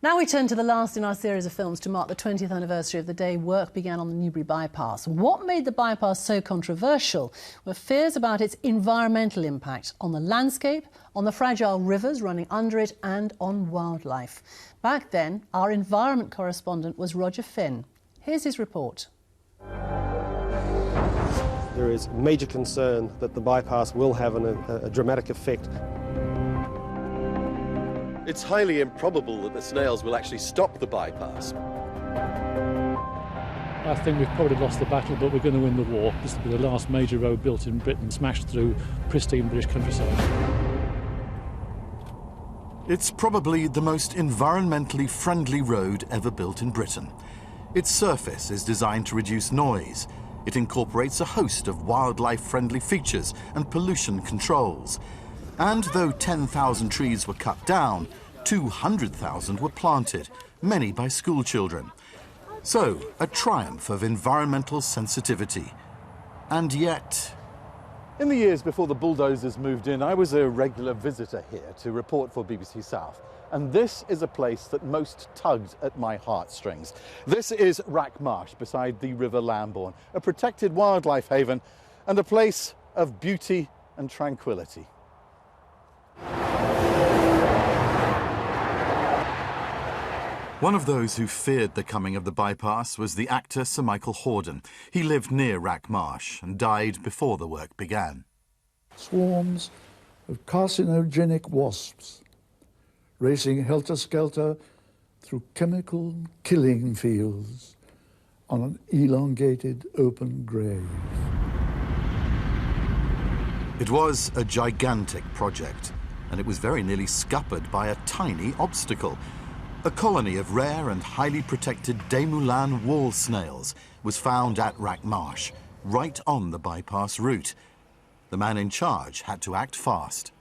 Now we turn to the last in our series of films to mark the 20th anniversary of the day work began on the Newbury bypass. What made the bypass so controversial were fears about its environmental impact on the landscape, on the fragile rivers running under it and on wildlife. Back then, our environment correspondent was Roger Finn. Here's his report. There is major concern that the bypass will have a dramatic effect. It's highly improbable that the snails will actually stop the bypass. I think we've probably lost the battle, but we're going to win the war. This will be the last major road built in Britain, smashed through pristine British countryside. It's probably the most environmentally friendly road ever built in Britain. Its surface is designed to reduce noise. It incorporates a host of wildlife-friendly features and pollution controls. And though 10,000 trees were cut down, 200,000 were planted, many by school children. So, a triumph of environmental sensitivity. And yet... In the years before the bulldozers moved in, I was a regular visitor here to report for BBC South. And this is a place that most tugged at my heartstrings. This is Wrack Marsh beside the River Lambourne, a protected wildlife haven and a place of beauty and tranquility. One of those who feared the coming of the bypass was the actor Sir Michael Hordern. He lived near Wrack Marsh and died before the work began. Swarms of carcinogenic wasps racing helter-skelter through chemical killing fields on an elongated open grave. It was a gigantic project, and it was very nearly scuppered by a tiny obstacle. A colony of rare and highly protected Desmoulins wall snails was found at Wrack Marsh, right on the bypass route. The man in charge had to act fast.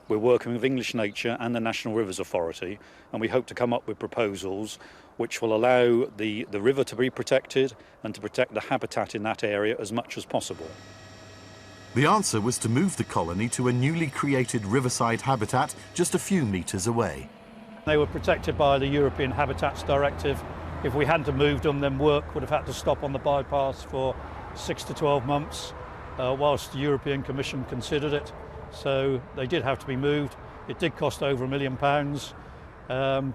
We're working with English Nature and the National Rivers Authority, and we hope to come up with proposals which will allow the river to be protected and to protect the habitat in that area as much as possible. The answer was to move the colony to a newly created riverside habitat just a few metres away. They were protected by the European Habitats Directive. If we hadn't moved them, then work would have had to stop on the bypass for 6 to 12 months, whilst the European Commission considered it. So they did have to be moved. It did cost over £1 million,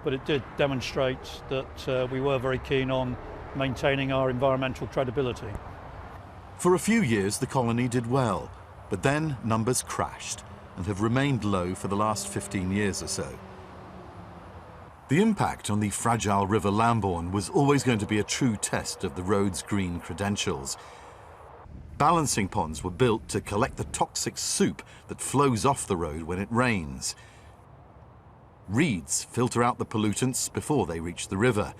but it did demonstrate that we were very keen on maintaining our environmental credibility. For a few years, the colony did well, but then numbers crashed and have remained low for the last 15 years or so. The impact on the fragile River Lambourne was always going to be a true test of the road's green credentials. Balancing ponds were built to collect the toxic soup that flows off the road when it rains. Reeds filter out the pollutants before they reach the river.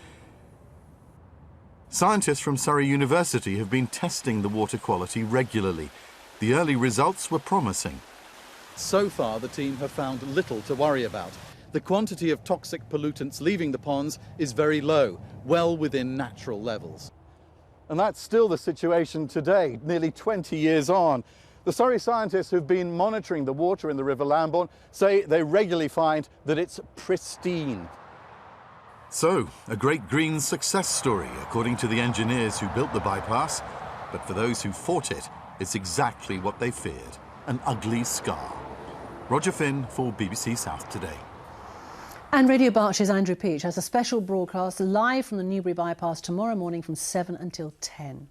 Scientists from Surrey University have been testing the water quality regularly. The early results were promising. So far, the team have found little to worry about. The quantity of toxic pollutants leaving the ponds is very low, well within natural levels. And that's still the situation today, nearly 20 years on. The Surrey scientists who've been monitoring the water in the River Lambourne say they regularly find that it's pristine. So, a great green success story, according to the engineers who built the bypass. But for those who fought it, it's exactly what they feared, an ugly scar. Roger Finn for BBC South Today. And Radio Berkshire's Andrew Peach has a special broadcast live from the Newbury bypass tomorrow morning from 7 until 10.